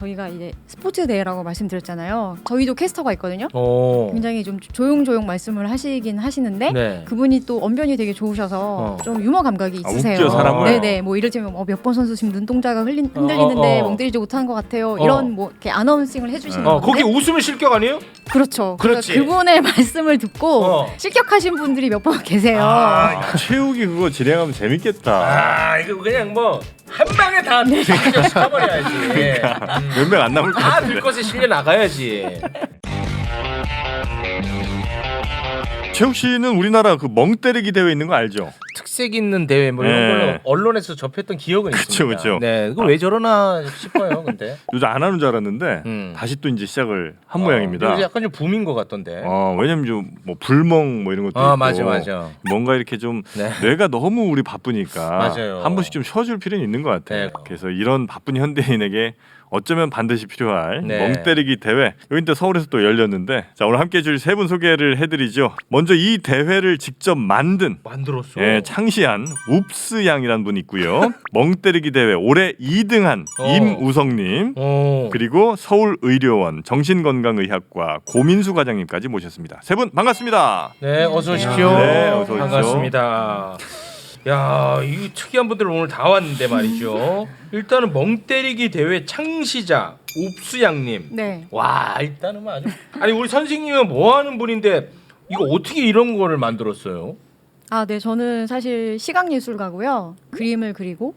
저희가 이제 스포츠 대회라고 말씀드렸잖아요. 저희도 캐스터가 있거든요. 오. 굉장히 좀 조용조용 말씀을 하시긴 하시는데 네. 그분이 또 언변이 되게 좋으셔서 좀 유머 감각이 있으세요. 웃겨, 사람을? 네네. 뭐 이를테면 몇 번 선수 지금 눈동자가 흔들리는데 멍 때리지 못하는 것 같아요. 이런 뭐 이렇게 아나운싱을 해주시는 건데. 거기 웃으면 실격 아니에요? 그렇죠. 그렇지. 그분의 말씀을 듣고 실격하신 분들이 몇 분 계세요. 최욱이 그거 진행하면 재밌겠다. 아 이거 그냥 뭐 한 방에 다 실격 시켜버려야지. 몇 명 안 남을 것 다 같은데. 들것에 실려 나가야지. 최욱 씨는 우리나라 그 멍 때리기 대회 있는 거 알죠? 특색 있는 대회 뭐 이런 네. 걸로 언론에서 접했던 기억은 있습니다. 그쵸. 네, 그거 왜 저러나 싶어요, 근데. 요즘 안 하는 줄 알았는데 다시 또 이제 시작을 한 모양입니다. 요새 약간 좀 붐인 것 같던데. 왜냐면 좀 뭐 불멍 뭐 이런 것도 있고. 맞아. 뭔가 이렇게 좀 네. 뇌가 너무 우리 바쁘니까 맞아요. 한 번씩 좀 쉬어줄 필요는 있는 것 같아요. 네. 그래서 이런 바쁜 현대인에게 어쩌면 반드시 필요할 네. 멍 때리기 대회 여기 또 서울에서 또 열렸는데 자 오늘 함께해 줄 세 분 소개를 해드리죠. 먼저 이 대회를 직접 만들었어. 창시한 웁스 양이라는 분 있고요. 멍 때리기 대회 올해 2등한 임우성님 그리고 서울의료원 정신건강의학과 고민수 과장님까지 모셨습니다. 세 분 반갑습니다. 네, 어서 오십시오. 네, 어서 오십시오. 반갑습니다. 야, 이 특이한 분들 오늘 다 왔는데 말이죠. 일단은 멍 때리기 대회 창시자 옵수양님. 네. 와, 일단은 아주 아니 우리 선생님은 뭐 하는 분인데 이거 어떻게 이런 거를 만들었어요? 네. 저는 사실 시각예술가고요. 그림을 그리고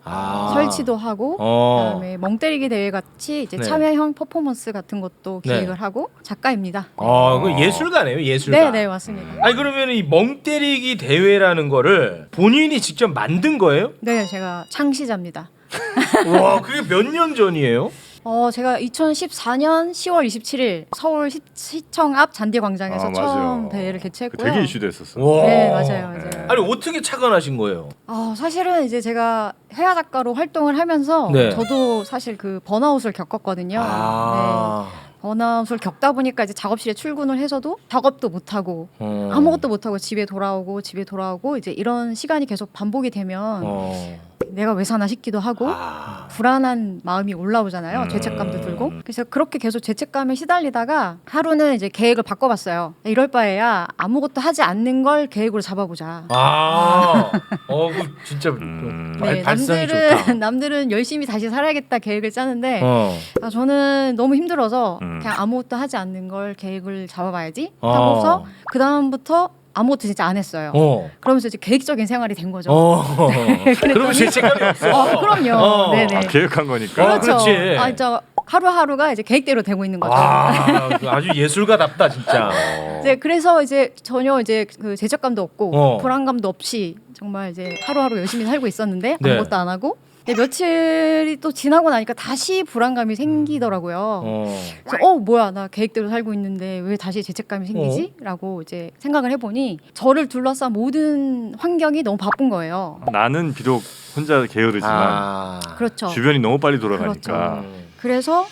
설치도 하고 그다음에 멍 때리기 대회 같이 이제 네. 참여형 퍼포먼스 같은 것도 기획을 하고 작가입니다. 그 예술가네요, 예술가. 네, 맞습니다. 아니 그러면 이 멍 때리기 대회라는 거를 본인이 직접 만든 거예요? 네, 제가 창시자입니다. 와, 그게 몇 년 전이에요? 제가 2014년 10월 27일 서울시청 앞 잔디광장에서 맞아. 처음 대회를 개최했고요. 되게 이슈됐었어. 와. 네, 맞아요. 아니 어떻게 착안하신 거예요? 사실은 이제 제가 회화 작가로 활동을 하면서 네. 저도 사실 그 번아웃을 겪었거든요. 네. 번아웃을 겪다 보니까 이제 작업실에 출근을 해서도 작업도 못 하고 아무것도 못 하고 집에 돌아오고 이제 이런 시간이 계속 반복이 되면 내가 왜 사나 싶기도 하고 불안한 마음이 올라오잖아요. 죄책감도 들고. 그래서 그렇게 계속 죄책감에 시달리다가 하루는 이제 계획을 바꿔봤어요. 이럴 바에야 아무것도 하지 않는 걸 계획으로 잡아보자. 그 진짜 발상이 남들은 좋다. 남들은 열심히 다시 살아야겠다 계획을 짜는데 저는 너무 힘들어서 그냥 아무것도 하지 않는 걸 계획을 잡아봐야지 하고서 그 다음부터 아무것도 진짜 안 했어요. 그러면서 이제 계획적인 생활이 된 거죠. 그러면 죄책감이 없어. 그럼요. 네네. 계획한 거니까. 그렇죠. 그렇지. 진짜 하루하루가 이제 계획대로 되고 있는 거죠. 아주 예술가답다 진짜. 이제 그래서 이제 전혀 이제 그 죄책감도 없고 불안감도 없이 정말 이제 하루하루 열심히 살고 있었는데 네. 아무것도 안 하고 며칠이 또 지나고 나니까 다시 불안감이 생기더라고요. 그래서 뭐야 나 계획대로 살고 있는데 왜 다시 죄책감이 생기지? 라고 이제 생각을 해보니 저를 둘러싼 모든 환경이 너무 바쁜 거예요. 나는 비록 혼자 게으르지만 그렇죠. 주변이 너무 빨리 돌아가니까. 그렇죠. 그래서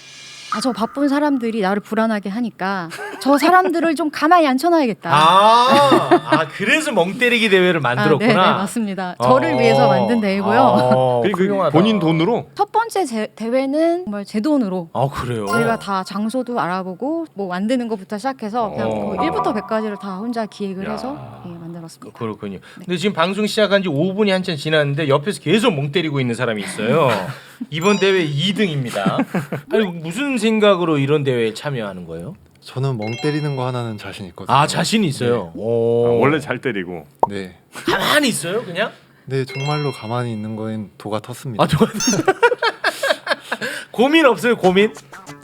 저 바쁜 사람들이 나를 불안하게 하니까 저 사람들을 좀 가만히 앉혀놔야겠다. 그래서 멍 때리기 대회를 만들었구나. 네, 맞습니다. 저를 위해서 만든 대회고요. 그리고 본인 돈으로 첫 번째 대회는 정말 제 돈으로 그래요? 제가 다 장소도 알아보고 뭐 만드는 것부터 시작해서 그냥 그 1부터 100까지를 다 혼자 기획을 해서 만들었습니다. 그렇군요. 근데 지금 방송 시작한 지 5분이 한참 지났는데 옆에서 계속 멍 때리고 있는 사람이 있어요. 이번 대회 2등입니다. 아니 무슨 생각으로 이런 대회에 참여하는 거예요? 저는 멍 때리는 거 하나는 자신 있거든요. 자신 있어요. 원래 잘 때리고. 네. 가만히 있어요, 그냥? 네, 정말로 가만히 있는 거엔 도가 텄습니다. 고민 없어요, 고민?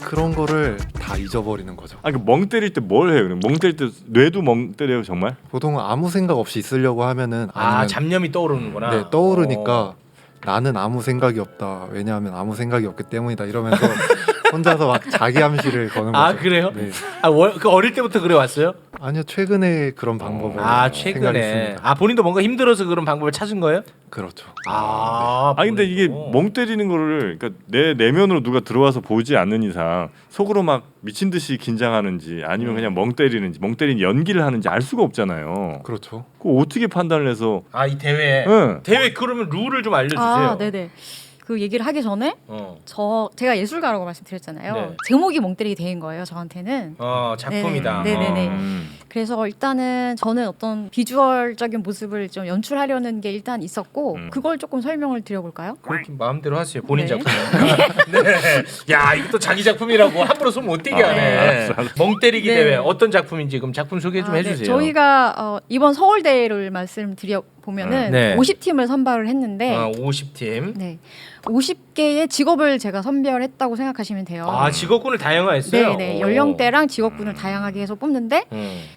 그런 거를 다 잊어버리는 거죠. 멍 때릴 때 뭘 해요? 그럼 멍 때릴 때 뇌도 멍 때려요, 정말? 보통은 아무 생각 없이 있으려고 하면은 아니면 잡념이 떠오르는구나. 네, 떠오르니까 나는 아무 생각이 없다. 왜냐하면 아무 생각이 없기 때문이다. 이러면서 혼자서 막 자기 암시를 거는 거죠. 그래요? 네. 그 어릴 때부터 그래 왔어요? 아니요, 최근에 그런 방법을 최근에. 생각했습니다. 본인도 뭔가 힘들어서 그런 방법을 찾은 거예요? 그렇죠. 근데 이게 멍 때리는 거를 그러니까 내 내면으로 누가 들어와서 보지 않는 이상 속으로 막 미친 듯이 긴장하는지 아니면 그냥 멍 때리는지 멍 때리는 연기를 하는지 알 수가 없잖아요. 그렇죠. 그거 어떻게 판단을 해서 이 대회. 응. 대회 그러면 룰을 좀 알려주세요. 네네. 그 얘기를 하기 전에 제가 예술가라고 말씀드렸잖아요. 네. 제목이 멍때리기 대회인 거예요. 저한테는. 작품이다. 네네네. 그래서 일단은 저는 어떤 비주얼적인 모습을 좀 연출하려는 게 일단 있었고 그걸 조금 설명을 드려볼까요? 그렇게 마음대로 하세요. 본인 네. 작품. 네. 야, 이것도 자기 작품이라고 함부로 손 못 떼게 하네. 알았어. 멍때리기 네. 대회 어떤 작품인지 그럼 작품 소개 좀 해주세요. 저희가 이번 서울대회를 말씀드려 보면은 네. 50팀을 선발을 했는데 50팀. 네. 50개의 직업을 제가 선별했다고 생각하시면 돼요. 직업군을 다양화했어요. 네네. 연령대랑 직업군을 다양하게 해서 뽑는데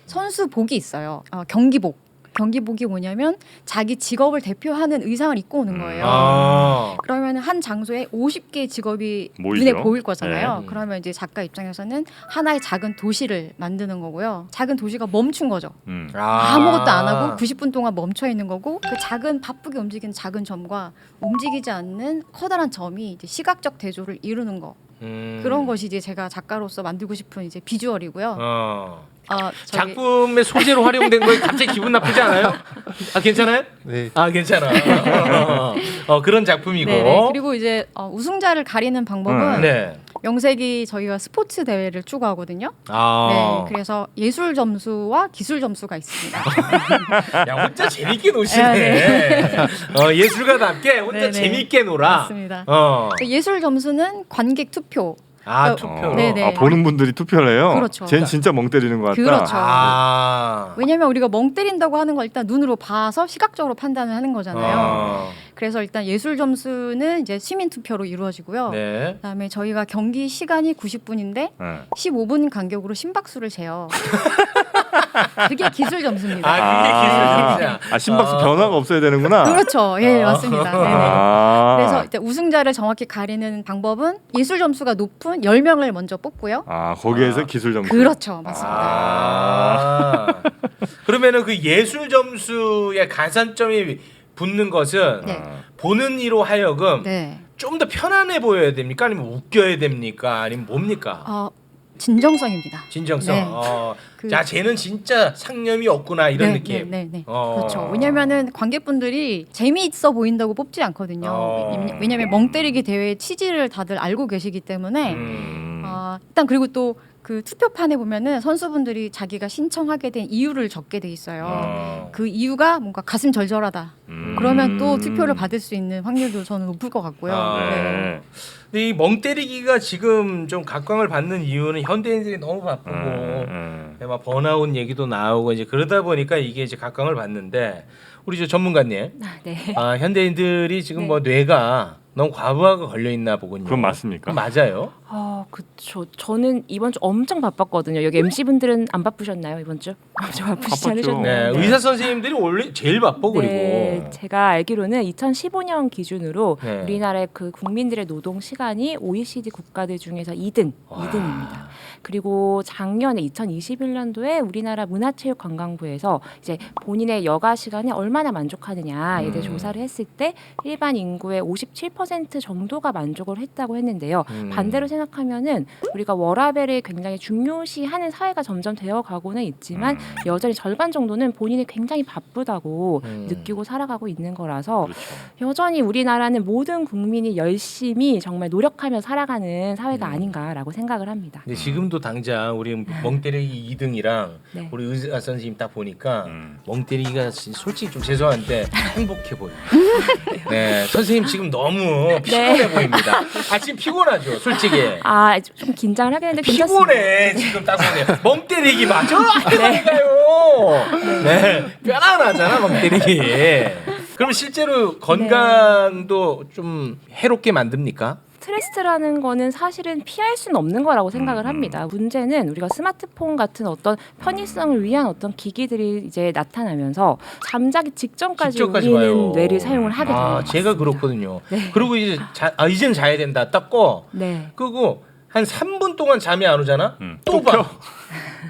선수복이 있어요. 경기복. 경기복이 뭐냐면 자기 직업을 대표하는 의상을 입고 오는 거예요. 그러면 한 장소에 50개의 직업이 모이죠. 눈에 보일 거잖아요. 네. 그러면 이제 작가 입장에서는 하나의 작은 도시를 만드는 거고요. 작은 도시가 멈춘 거죠. 아무것도 안 하고 90분 동안 멈춰 있는 거고 그 작은 바쁘게 움직이는 작은 점과 움직이지 않는 커다란 점이 이제 시각적 대조를 이루는 거. 그런 것이 이제 제가 작가로서 만들고 싶은 이제 비주얼이고요. 작품의 소재로 활용된 거에 갑자기 기분 나쁘지 않아요? 괜찮아요? 네. 괜찮아. 그런 작품이고. 네네. 그리고 이제 우승자를 가리는 방법은 네. 명색이 저희가 스포츠 대회를 추구하거든요. 네, 그래서 예술 점수와 기술 점수가 있습니다. 야, 혼자 재밌게 노시네. 예술가답게 혼자 네네. 재밌게 놀아. 맞습니다. 어. 예술 점수는 관객 투표. 투표. 네네. 보는 분들이 투표를 해요. 그렇죠. 쟤는 진짜 멍 때리는 것 같다. 그렇죠. 왜냐면 우리가 멍 때린다고 하는 걸 일단 눈으로 봐서 시각적으로 판단을 하는 거잖아요. 그래서 일단 예술 점수는 이제 시민 투표로 이루어지고요. 네. 그다음에 저희가 경기 시간이 90분인데 15분 간격으로 심박수를 재요. 그게 기술 점수입니다. 그게 기술 점수야. 심박수 변화가 없어야 되는구나. 그렇죠. 예, 맞습니다. 네네. 그래서 일단 우승자를 정확히 가리는 방법은 예술 점수가 높은 10명을 먼저 뽑고요. 거기에서 기술 점수. 그렇죠. 맞습니다. 그러면은 그 예술 점수의 가산점이 붙는 것은 네. 보는 이로 하여금 네. 좀 더 편안해 보여야 됩니까? 아니면 웃겨야 됩니까? 아니면 뭡니까? 진정성입니다. 진정성. 네. 자, 쟤는 진짜 상념이 없구나 이런 느낌. 네. 그렇죠. 왜냐면은 관객분들이 재미있어 보인다고 뽑지 않거든요. 왜냐면 멍 때리기 대회의 취지를 다들 알고 계시기 때문에 일단 그리고 또 그 투표판에 보면은 선수분들이 자기가 신청하게 된 이유를 적게 돼 있어요. 그 이유가 뭔가 가슴 절절하다. 그러면 또 투표를 받을 수 있는 확률도 저는 높을 것 같고요. 네. 근데 이 멍 때리기가 지금 좀 각광을 받는 이유는 현대인들이 너무 바쁘고 막 번아웃 얘기도 나오고 이제 그러다 보니까 이게 이제 각광을 받는데 우리 저 전문가님, 네. 현대인들이 지금 뭐 뇌가 너무 과부하가 걸려 있나 보군요. 그건 맞습니까? 그럼 맞아요? 그렇죠. 저는 이번 주 엄청 바빴거든요. 여기 MC 분들은 안 바쁘셨나요 이번 주? 엄청 바쁘시지 바빴죠. 않으셨나요? 네, 의사 선생님들이 원래 제일 바빠 그리고. 네, 제가 알기로는 2015년 기준으로 네. 우리나라의 그 국민들의 노동 시간이 OECD 국가들 중에서 2등입니다. 그리고 작년에 2021년도에 우리나라 문화체육관광부에서 이제 본인의 여가 시간에 얼마나 만족하느냐에 대해 조사를 했을 때 일반 인구의 57% 정도가 만족을 했다고 했는데요. 반대로 생각하면은 우리가 워라밸을 굉장히 중요시하는 사회가 점점 되어가고는 있지만 여전히 절반 정도는 본인이 굉장히 바쁘다고 느끼고 살아가고 있는 거라서 그렇죠. 여전히 우리나라는 모든 국민이 열심히 정말 노력하며 살아가는 사회가 아닌가라고 생각을 합니다. 근데 지금도 당장 우리 멍 때리기 2등이랑 네. 우리 의사 선생님 딱 보니까 멍 때리기가 솔직히 좀 죄송한데 행복해 보여요. 네, 선생님 지금 너무 피곤해 보입니다. 지금 피곤하죠, 솔직히. 좀 긴장을 하긴 했는데 괜찮습니다. 피곤해 지금 딱 보세요. 멍 때리기 맞죠? 가요. 네, 편안하잖아 멍 때리기. 그럼 실제로 건강도 좀 해롭게 만듭니까? 스트레스라는 거는 사실은 피할 수는 없는 거라고 생각을 합니다. 문제는 우리가 스마트폰 같은 어떤 편의성을 위한 어떤 기기들이 이제 나타나면서 잠자기 직전까지 우리는 와요. 뇌를 사용을 하게 됩니다. 제가 그렇거든요. 네. 그리고 이제 이제는 자야 된다. 딱 꺼. 네. 끄고 한 3분 동안 잠이 안 오잖아. 또 봐.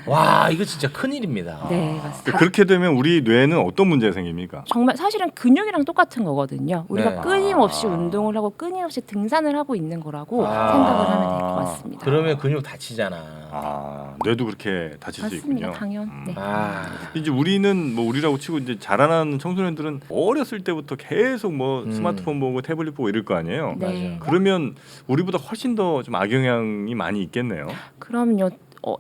와 이거 진짜 큰일입니다. 네, 맞습니다. 그러니까 그렇게 되면 우리 뇌에는 어떤 문제가 생깁니까? 정말 사실은 근육이랑 똑같은 거거든요. 우리가 네. 끊임없이 운동을 하고 끊임없이 등산을 하고 있는 거라고 아. 생각을 하면 될 것 같습니다. 그러면 근육 다치잖아. 뇌도 그렇게 다칠 수 맞습니다. 있군요. 당연. 네. 아, 이제 우리는 뭐 우리라고 치고 이제 자라나는 청소년들은 어렸을 때부터 계속 뭐 스마트폰 보고 태블릿 보고 이럴 거 아니에요. 네. 그러면 우리보다 훨씬 더 좀 악영향이 많이 있겠네요. 그럼요.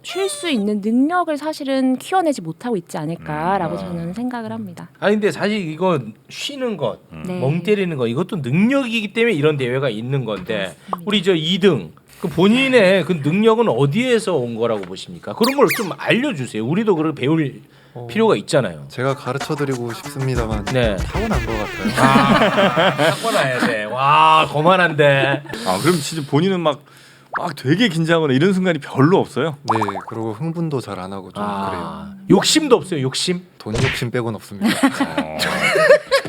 쉴 수 있는 능력을 사실은 키워내지 못하고 있지 않을까라고 저는 생각을 합니다. 아니 근데 사실 이거 쉬는 것, 네. 멍 때리는 것 이것도 능력이기 때문에 이런 대회가 있는 건데 우리 저 2등 그 본인의 그 능력은 어디에서 온 거라고 보십니까? 그런 걸 좀 알려주세요. 우리도 그걸 배울 필요가 있잖아요. 제가 가르쳐드리고 싶습니다만 네. 타고난 것 같아요. 닦아놔야 돼. 와 거만한데. 그럼 진짜 본인은 막 되게 긴장하거나 이런 순간이 별로 없어요? 네, 그리고 흥분도 잘 안 하고 좀 그래요. 욕심도 없어요. 욕심? 돈 욕심 빼곤 없습니다.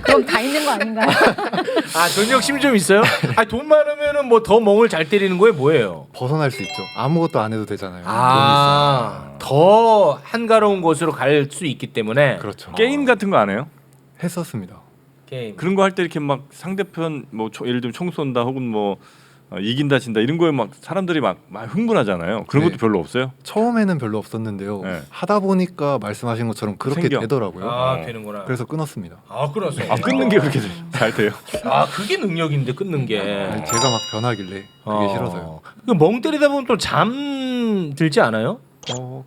그럼 다 있는 거 아닌가요? 돈 욕심 좀 있어요? 돈 많으면은 뭐 더 멍을 잘 때리는 거예요? 뭐예요? 벗어날 수 있죠. 아무것도 안 해도 되잖아요. 돈이 있어요. 더 한가로운 곳으로 갈 수 있기 때문에 그렇죠. 게임 같은 거 안 해요? 했었습니다. 게임. 그런 거 할 때 이렇게 막 상대편 뭐 예를 들면 총 쏜다 혹은 뭐 이긴다 진다 이런 거에 막 사람들이 막 흥분하잖아요. 그런 네. 것도 별로 없어요? 처음에는 별로 없었는데요. 네. 하다 보니까 말씀하신 것처럼 그렇게 생겨. 되더라고요. 되는구나. 그래서 끊었습니다. 끊었어요. 끊는 게 그렇게 잘 돼요? 그게 능력인데 끊는 게. 아니, 제가 막 변하길래 그게 싫어서요. 멍 때리다 보면 또 잠 들지 않아요?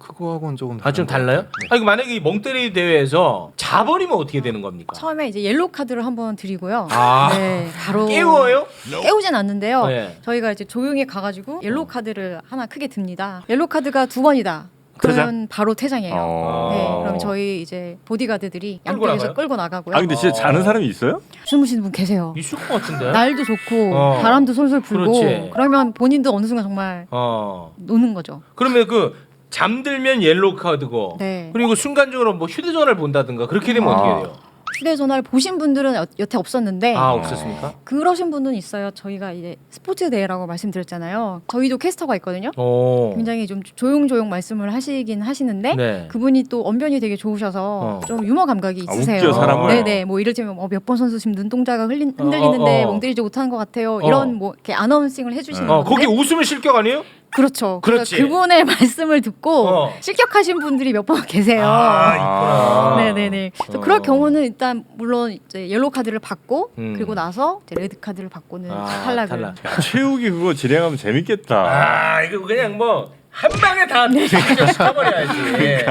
그거하고는 조금 좀 다른 달라요? 것 같아요. 네. 만약에 이 멍때리 대회에서 자버리면 어떻게 되는 겁니까? 처음에 이제 옐로우 카드를 한번 드리고요. 아. 네, 바로 깨워요? 깨우진 않는데요. 네. 저희가 이제 조용히 가가지고 옐로우 카드를 하나 크게 듭니다. 옐로우 카드가 2번이다. 그러면 바로 퇴장이에요. 네, 그럼 저희 이제 보디가드들이 끌고 양쪽에서 나가요? 끌고 나가고요. 근데 진짜 자는 사람이 있어요? 주무시는 분 계세요. 있을 것 같은데. 날도 좋고 어. 바람도 솔솔 불고 그렇지. 그러면 본인도 어느 순간 정말 노는 거죠. 그러면 잠들면 옐로우 카드고 네. 그리고 순간적으로 뭐 휴대전화를 본다든가 그렇게 되면 어떻게 돼요? 휴대전화를 보신 분들은 여태 없었는데 없었습니까? 그러신 분은 있어요. 저희가 이제 스포츠 대회라고 말씀드렸잖아요. 저희도 캐스터가 있거든요. 굉장히 좀 조용조용 말씀을 하시긴 하시는데 네. 그분이 또 언변이 되게 좋으셔서 좀 유머 감각이 있으세요. 웃겨, 사람을? 네네. 뭐 이를테면 몇 번 선수 지금 눈동자가 흔들리는데 멍때리지 못하는 것 같아요. 이런 뭐 이렇게 아나운싱을 해주시는 건데 거기 웃으면 실격 아니에요? 그렇죠. 그렇지. 그분의 말씀을 듣고 어. 실격하신 분들이 몇 번 계세요. 있구나. 네네네. 그래서 그럴 경우는 일단 물론 이제 옐로우 카드를 받고 그리고 나서 이제 레드 카드를 받고는 탈락을. 야, 체육이 그거 진행하면 재밌겠다. 이거 그냥 뭐 한 방에 다 시켜버려야지.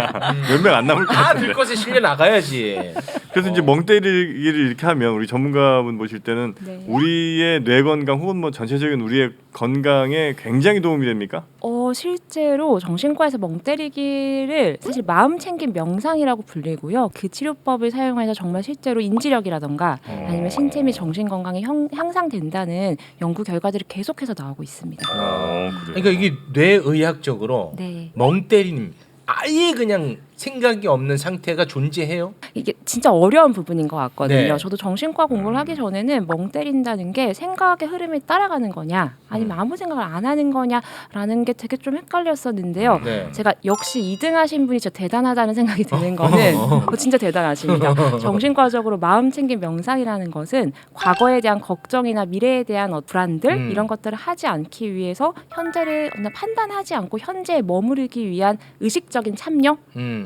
몇 명 안 남을 것 다 같은데. 들것에 실려 나가야지. 그래서 이제 멍 때리기를 이렇게 하면 우리 전문가분 보실 때는 네. 우리의 뇌 건강 혹은 뭐 전체적인 우리의 건강에 굉장히 도움이 됩니까? 실제로 정신과에서 멍 때리기를 사실 마음 챙김 명상이라고 불리고요. 그 치료법을 사용해서 정말 실제로 인지력이라던가 아니면 신체 및 정신 건강이 향상된다는 연구 결과들이 계속해서 나오고 있습니다. 그래요. 그러니까 이게 뇌의학적으로 네. 멍 때리는 아예 그냥 생각이 없는 상태가 존재해요? 이게 진짜 어려운 부분인 것 같거든요. 네. 저도 정신과 공부를 하기 전에는 멍 때린다는 게 생각의 흐름에 따라가는 거냐 아니면 아무 생각을 안 하는 거냐라는 게 되게 좀 헷갈렸었는데요. 네. 제가 역시 2등 하신 분이 진짜 대단하다는 생각이 드는 거는 진짜 대단하십니다. 정신과적으로 마음 챙김 명상이라는 것은 과거에 대한 걱정이나 미래에 대한 불안들 이런 것들을 하지 않기 위해서 현재를 판단하지 않고 현재에 머무르기 위한 의식적인 참여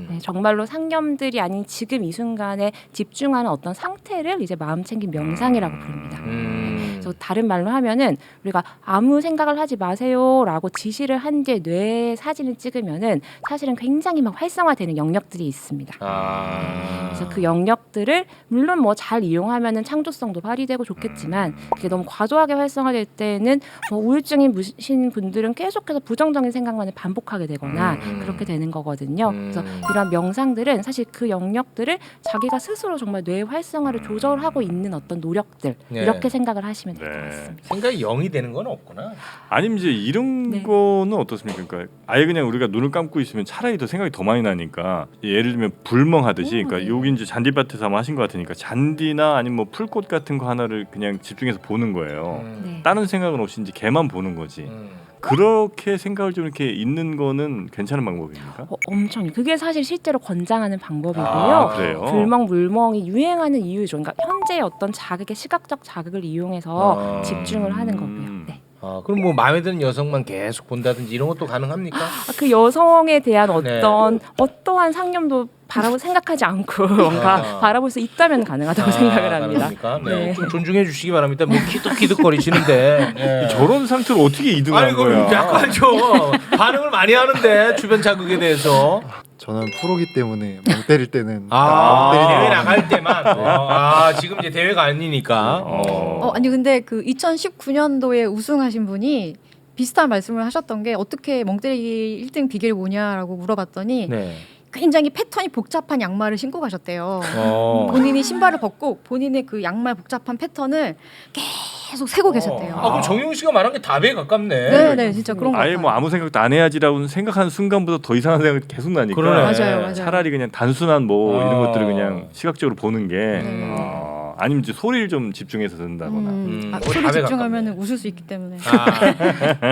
네, 정말로 상념들이 아닌 지금 이 순간에 집중하는 어떤 상태를 이제 마음 챙김 명상이라고 부릅니다. 그래서 다른 말로 하면은 우리가 아무 생각을 하지 마세요라고 지시를 한 뒤에 뇌 사진을 찍으면은 사실은 굉장히 막 활성화되는 영역들이 있습니다. 그래서 그 영역들을 물론 뭐 잘 이용하면은 창조성도 발휘되고 좋겠지만 그게 너무 과도하게 활성화될 때는 뭐 우울증이신 분들은 계속해서 부정적인 생각만을 반복하게 되거나 그렇게 되는 거거든요. 그래서 이런 명상들은 사실 그 영역들을 자기가 스스로 정말 뇌 활성화를 조절하고 있는 어떤 노력들 네. 이렇게 생각을 하시면 될 것 같습니다. 생각이 0이 되는 건 없구나. 아니면 이제 이런 네. 거는 어떻습니까? 그러니까 아예 그냥 우리가 눈을 감고 있으면 차라리 더 생각이 더 많이 나니까 예를 들면 불멍하듯이 그러니까 여기 이제 잔디밭에서 아마 하신 것 같으니까 잔디나 아니면 뭐 풀꽃 같은 거 하나를 그냥 집중해서 보는 거예요. 네. 다른 생각은 없이 이제 걔만 보는 거지. 그렇게 생각을 좀 이렇게 있는 거는 괜찮은 방법입니까? 엄청 그게 사실 실제로 권장하는 방법이고요. 아, 그래요? 불멍물멍이 유행하는 이유죠. 그러니까 현재 어떤 자극의 시각적 자극을 이용해서 집중을 하는 거고요. 네. 그럼 뭐 마음에 드는 여성만 계속 본다든지 이런 것도 가능합니까? 그 여성에 대한 네. 어떠한 상념도 생각하지 않고 뭔가 바라볼 수 있다면 가능하다고 생각을 합니다. 가능합니까? 네. 네. 좀 존중해 주시기 바랍니다. 뭐 키득키득거리시는데 네. 저런 상태로 어떻게 2등을 한 아이고 거야? 약간 좀 반응을 많이 하는데 주변 자극에 대해서 저는 프로기 때문에 멍 때릴 때는 대회 나갈 때만 지금 이제 대회가 아니니까 아니 근데 그 2019년도에 우승하신 분이 비슷한 말씀을 하셨던 게 어떻게 멍때리기 1등 비결이 뭐냐라고 물어봤더니 네. 굉장히 패턴이 복잡한 양말을 신고 가셨대요. 본인이 신발을 벗고 본인의 그 양말 복잡한 패턴을 계속 세고 계셨대요. 그럼 정용 씨가 말한 게 답에 가깝네. 네, 진짜 그런 거 아예 같아요. 뭐 아무 생각도 안 해야지라고 생각하는 순간보다 더 이상한 생각이 계속 나니까 그러네. 맞아요. 차라리 그냥 단순한 뭐 이런 것들을 그냥 시각적으로 보는 게 아니면 이제 소리를 좀 집중해서 듣는다거나 소리 답에 집중하면 가깝네. 웃을 수 있기 때문에.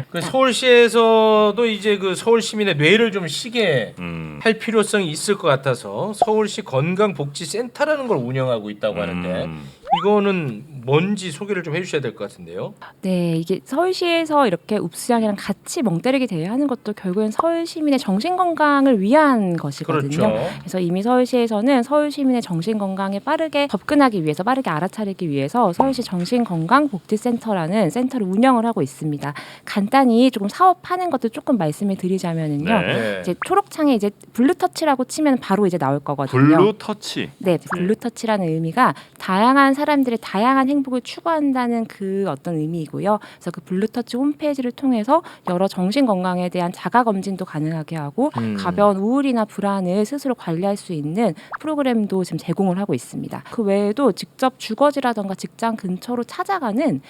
그 서울시에서도 이제 그 서울 시민의 뇌를 좀 쉬게 할 필요성이 있을 것 같아서 서울시 건강복지센터라는 걸 운영하고 있다고 하는데 이거는 뭔지 소개를 좀 해주셔야 될 것 같은데요. 네, 이게 서울시에서 이렇게 읍수양이랑 같이 멍때리기 대회하는 것도 결국엔 서울 시민의 정신 건강을 위한 것이거든요. 그렇죠. 그래서 이미 서울시에서는 서울 시민의 정신 건강에 빠르게 접근하기 위해서 빠르게 알아차리기 위해서 서울시 정신건강복지센터라는 센터를 운영을 하고 있습니다. 간단히 조금 사업하는 것도 조금 말씀을 드리자면은요. 네. 이제 초록창에 이제 블루터치라고 치면 바로 이제 나올 거거든요. 블루터치. 네, 블루터치라는 의미가 다양한 사람들의 다양한 행복을 추구한다는 그 어떤 의미이고요. 그래서 그 블루터치 홈페이지를 통해서 여러 정신 건강에 대한 자가 검진도 가능하게 하고 가벼운 우울이나 불안을 스스로 관리할 수 있는 프로그램도 지금 제공을 하고 있습니다. 그 외에도 직접 주거지라던가 직장 근처로 찾아가는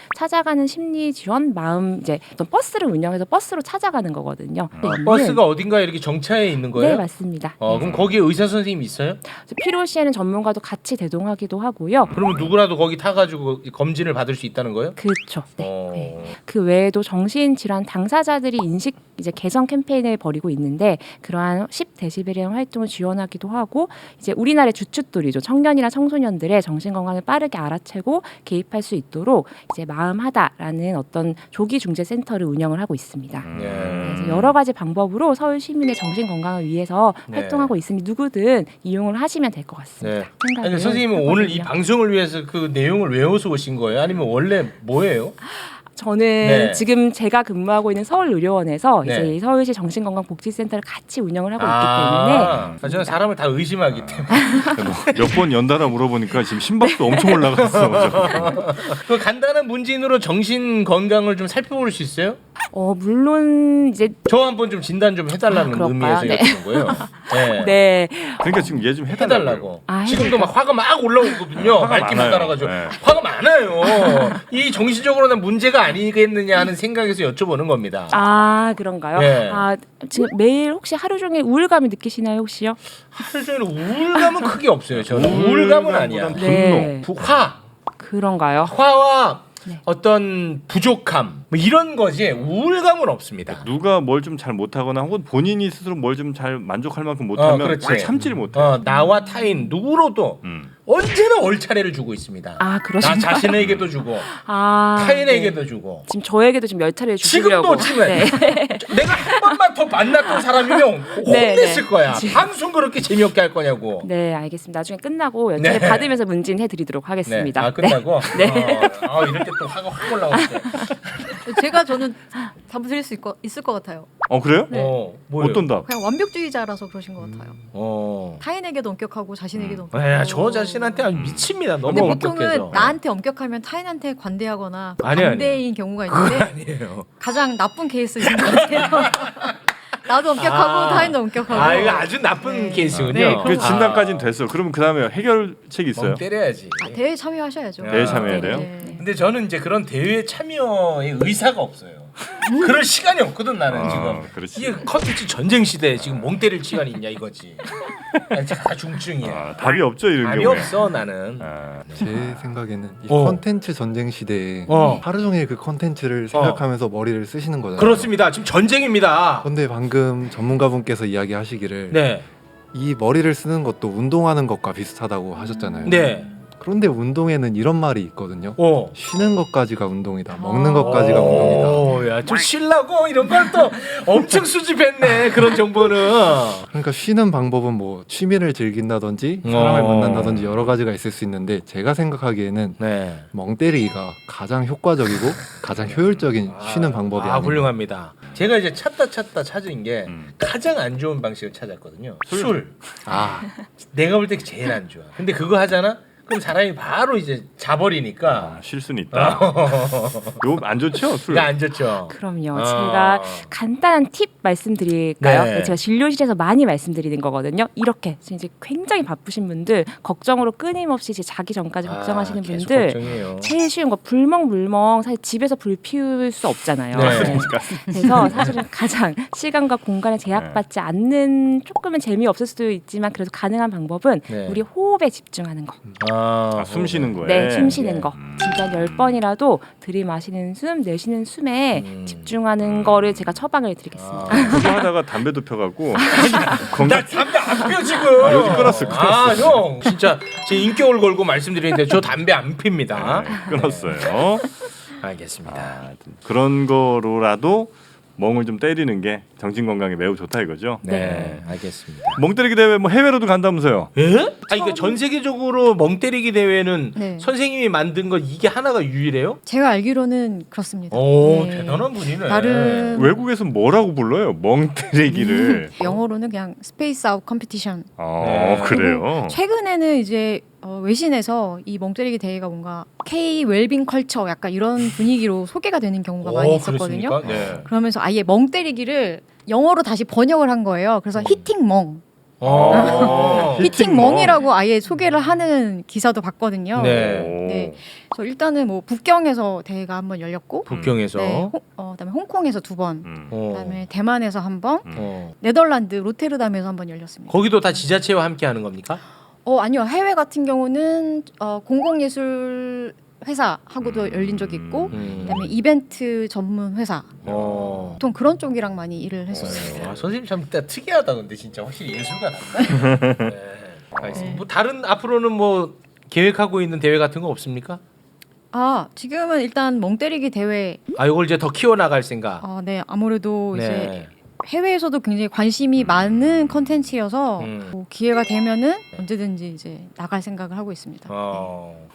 심리 지원 마음 이제 어떤 버스를 운영해서 버스로 찾아가는 거거든요. 버스가 어딘가에 이렇게 정차해 있는 거예요? 네, 맞습니다. 그럼 거기에 의사 선생님 있어요? 필요시에는 전문가도 같이 대동하기도 하고요. 그러면 누구라도 거기 타가지고 검진을 받을 수 있다는 거예요? 그렇죠. 네. 그 외에도 정신질환 당사자들이 인식 이제 개선 캠페인을 벌이고 있는데 그러한 10데시벨이라는 활동을 지원하기도 하고 이제 우리나라의 주춧돌이죠. 청년이나 청소년들의 정신 건강을 빠르게 알아채고 개입할 수 있도록 이제 마음하다라는 어떤 조기 중재 센터를 운영을 하고 있습니다. 그래서 여러 가지 방법으로 서울 시민의 정신 건강을 위해서 활동하고 있으니 누구든 이용을 하시면 될 것 같습니다. 네. 아니, 선생님은 하거든요. 오늘 이 방송을 위해서 그 내용을 외워서 오신 거예요? 아니면 원래 뭐예요? 저는 네. 지금 제가 근무하고 있는 서울의료원에서 네. 이제 서울시 정신건강복지센터를 같이 운영을 하고 있기 때문에 저는 사람을 다 의심하기 때문에 몇 번 연달아 물어보니까 지금 심박도 엄청 올라갔어. 그 간단한 문진으로 정신 건강을 좀 살펴볼 수 있어요? 물론 이제 저 한번 좀 진단 좀 해달라는 그럴까요? 의미에서 네. 여쭤본 거예요. 네. 네. 그러니까 지금 얘 좀 해달라고. 해달라고. 지금도 막 화가 막 올라오거든요. 말귀 못 많아요. 따라가지고 네. 화가 많아요. 이 정신적으로는 문제가 아니겠느냐 하는 생각에서 여쭤보는 겁니다. 그런가요? 네. 지금 매일 혹시 하루 종일 우울감을 느끼시나요 혹시요? 하루 종일 우울감은 크게 없어요. 저는 우울감은 아니야. 분노. 네. 화와 네. 어떤 부족함 뭐 이런 거지 우울감은 없습니다. 누가 뭘 좀 잘 못하거나 혹은 본인이 스스로 뭘 좀 잘 만족할 만큼 못하면 그렇지. 잘 참지를 못해. 나와 타인 누구로도 언제나 얼차례를 주고 있습니다. 나 그러신가요? 자신에게도 주고 타인에게도 네. 주고 지금 저에게도 좀 열차를 주시려고. 지금도 내가 한 번만 더 만났던 사람이면 혼냈을 거야. 방송 그렇게 재미없게 할 거냐고. 네, 알겠습니다. 나중에 끝나고 열차를 받으면서 문진해 드리도록 하겠습니다. 끝나고? 네. 이럴 때 또 화가 확 올라오는데. 저는 답을 드릴 수 있을 것 같아요. 그래요? 네. 뭐예요? 어떤 답? 그냥 완벽주의자라서 그러신 것 같아요. 타인에게도 엄격하고 자신에게도 엄격하고. 저 자신한테 아주 미칩니다. 너무 근데 보통은 엄격해서. 나한테 엄격하면 타인한테 관대하거나 아니에요. 반대인 경우가 있는데 아니에요. 가장 나쁜 케이스인 것 같아요. 나도 엄격하고 타인도 엄격하고. 이거 아주 나쁜 케이스군요. 네, 그 진단까지는 됐어. 그러면 그 다음에 해결책이 있어요. 때려야지. 대회 참여하셔야죠. 대회 참여해야 돼요? 네. 근데 저는 이제 그런 대회 참여의 의사가 없어요. 그럴 시간이 없거든 나는 지금. 그렇지. 이게 컨텐츠 전쟁 시대에 지금 멍 때릴 시간이 있냐 이거지. 다 중증이야. 답이 없죠 이런 답이 경우에. 없어 나는. 제 생각에는 이 어. 컨텐츠 전쟁 시대에 어. 하루 종일 그 컨텐츠를 생각하면서 머리를 쓰시는 거잖아요. 그렇습니다. 지금 전쟁입니다. 근데 방금 전문가분께서 이야기하시기를 네, 이 머리를 쓰는 것도 운동하는 것과 비슷하다고 하셨잖아요. 네, 그런데 운동에는 이런 말이 있거든요. 어. 쉬는 것까지가 운동이다. 먹는 것까지가 운동이다. 오, 야, 좀 쉬려고 이런 걸 또 엄청 수집했네 그런 정보는. 그러니까 쉬는 방법은 뭐 취미를 즐긴다든지 사람을 어. 만난다든지 여러 가지가 있을 수 있는데 제가 생각하기에는 네. 멍 때리기가 가장 효과적이고 가장 효율적인 쉬는 방법이 아닌가. 훌륭합니다. 제가 이제 찾다 찾은 게 가장 안 좋은 방식을 찾았거든요. 술. 아, 내가 볼 때 제일 안 좋아. 근데 그거 하잖아? 그럼 사람이 바로 이제 자버리니까. 쉴 수는 있다. 이거 안 좋죠 술. 그게 안 좋죠. 그럼요. 어. 제가 간단한 팁 말씀드릴까요? 네. 제가 진료실에서 많이 말씀드리는 거거든요. 이렇게 이제 굉장히 바쁘신 분들, 걱정으로 끊임없이 이제 자기 전까지 걱정하시는 계속 분들, 걱정이에요. 제일 쉬운 거 불멍 사실 집에서 불 피울 수 없잖아요. 네. 네. 그래서 사실은 가장 시간과 공간에 제약받지 않는 조금은 재미없을 수도 있지만 그래도 가능한 방법은 네. 우리 호흡에 집중하는 거. 숨 쉬는 거에. 네, 숨 쉬는 네. 거. 진짜 10번이라도 들이마시는 숨, 내쉬는 숨에 집중하는 거를 제가 처방을 드리겠습니다. 그거 하다가 담배도 펴갖고 건강. 나 담배 안 피워 지금. 요즘 끊었어. 아, 형. 진짜 제 인격을 걸고 말씀드리는데 저 담배 안 핍니다. 끊었어요. 알겠습니다. 그런 거로라도 멍을 좀 때리는 게 정신 건강에 매우 좋다 이거죠. 네, 알겠습니다. 멍 때리기 대회 뭐 해외로도 간다면서요? 예? 아, 이거 전 세계적으로 멍 때리기 대회는 네. 선생님이 만든 거 이게 하나가 유일해요? 제가 알기로는 그렇습니다. 오, 네. 대단한 분이네. 다른 외국에서 뭐라고 불러요? 멍 때리기를. 영어로는 그냥 스페이스 아웃 컴피티션. 어, 네. 그래요. 최근에는 이제 외신에서 이 멍때리기 대회가 뭔가 K 웰빙 컬처 약간 이런 분위기로 소개가 되는 경우가 많이 있었거든요. 그렇습니까? 네. 그러면서 아예 멍때리기를 영어로 다시 번역을 한 거예요. 그래서 히팅 멍, 어. 히팅 멍이라고 아예 소개를 하는 기사도 봤거든요. 네. 네. 그래서 일단은 뭐 북경에서 대회가 한번 열렸고, 북경에서. 네, 그다음에 홍콩에서 2번, 어. 그다음에 대만에서 한 번, 어. 네덜란드 로테르담에서 한 번 열렸습니다. 거기도 다 지자체와 함께 하는 겁니까? 아니요. 해외 같은 경우는 공공예술 회사하고도 열린 적이 있고, 그다음에 이벤트 전문 회사. 보통 그런 쪽이랑 많이 일을 했었어요. 선생님 참 특이하다 근데 진짜 확실히 예술가. 네. 알겠습니다. 뭐 다른 앞으로는 뭐 계획하고 있는 대회 같은 거 없습니까? 지금은 일단 멍때리기 대회. 이걸 이제 더 키워 나갈 생각. 네, 아무래도 이제 네. 해외에서도 굉장히 관심이 많은 컨텐츠여서 음. 뭐 기회가 되면은 언제든지 이제 나갈 생각을 하고 있습니다.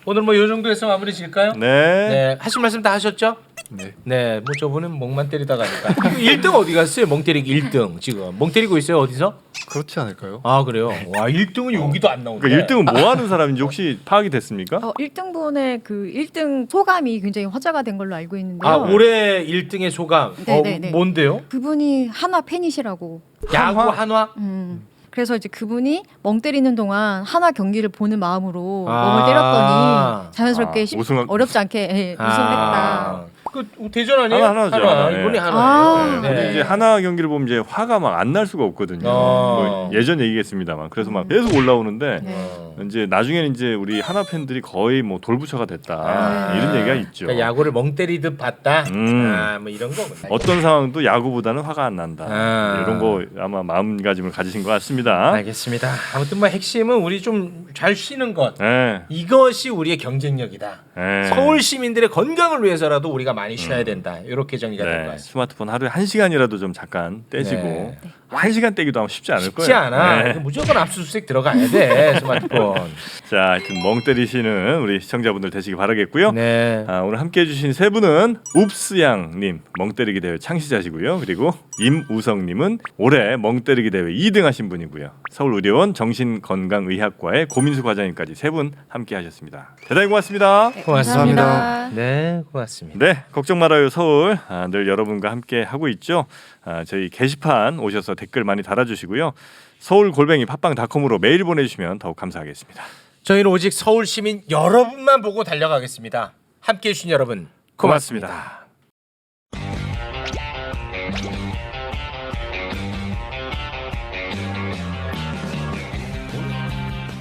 오늘 뭐 이 정도에서 마무리 질까요? 네. 네. 하실 말씀 다 하셨죠? 네. 네. 뭐 저분은 멍만 때리다 가니까. 1등 어디 갔어요? 멍 때리기 1등 지금. 멍 때리고 있어요 어디서? 그렇지 않을까요? 아 그래요? 와 1등은 여기도 안 나오네. 그러니까 1등은 뭐 하는 사람인지 혹시 파악이 됐습니까? 1등분의 그 1등 소감이 굉장히 화제가 된 걸로 알고 있는데요. 올해 1등의 소감. 네네네. 뭔데요? 그분이 한화 팬이시라고. 야구 한화? 그래서 이제 그분이 멍 때리는 동안 한화 경기를 보는 마음으로 멍을 때렸더니 자연스럽게 어렵지 않게 우승했다. 그 대전 아니에요? 하나죠. 하나. 이번에 하나예요. 네. 근데 이제 하나 경기를 보면 이제 화가 막 안 날 수가 없거든요. 뭐 예전 얘기겠습니다만 그래서 막 계속 올라오는데 이제 나중에는 이제 우리 하나 팬들이 거의 뭐 돌부처가 됐다 이런 얘기가 있죠. 그러니까 야구를 멍 때리듯 봤다. 뭐 이런 거구나. 어떤 상황도 야구보다는 화가 안 난다. 이런 거 아마 마음가짐을 가지신 것 같습니다. 알겠습니다. 아무튼 뭐 핵심은 우리 좀 잘 쉬는 것. 네. 이것이 우리의 경쟁력이다. 네. 서울 시민들의 건강을 위해서라도 우리가 많이 쉬어야 된다. 이렇게 정리가 될 것 네. 같습니다. 스마트폰 하루에 1시간이라도 좀 잠깐 떼시고 네. 1시간 떼기도 하면 쉽지 않을 거예요. 쉽지 않아. 네. 무조건 압수수색 들어가야 돼. 스마트폰. 자, 하여튼 멍 때리시는 우리 시청자분들 되시기 바라겠고요. 네. 오늘 함께해 주신 세 분은 웁스양님 멍 때리기 대회 창시자시고요. 그리고 임우성님은 올해 멍 때리기 대회 2등 하신 분이고요. 서울의료원 정신건강의학과의 고민수 과장님까지 세 분 함께하셨습니다. 대단히 고맙습니다. 네, 고맙습니다. 감사합니다. 네, 고맙습니다. 네, 걱정 말아요 서울. 늘 여러분과 함께 하고 있죠. 저희 게시판 오셔서 댓글 많이 달아주시고요. 서울@팟빵.com으로 메일 보내주시면 더욱 감사하겠습니다. 저희는 오직 서울 시민 여러분만 보고 달려가겠습니다. 함께해 주신 여러분 고맙습니다. 고맙습니다.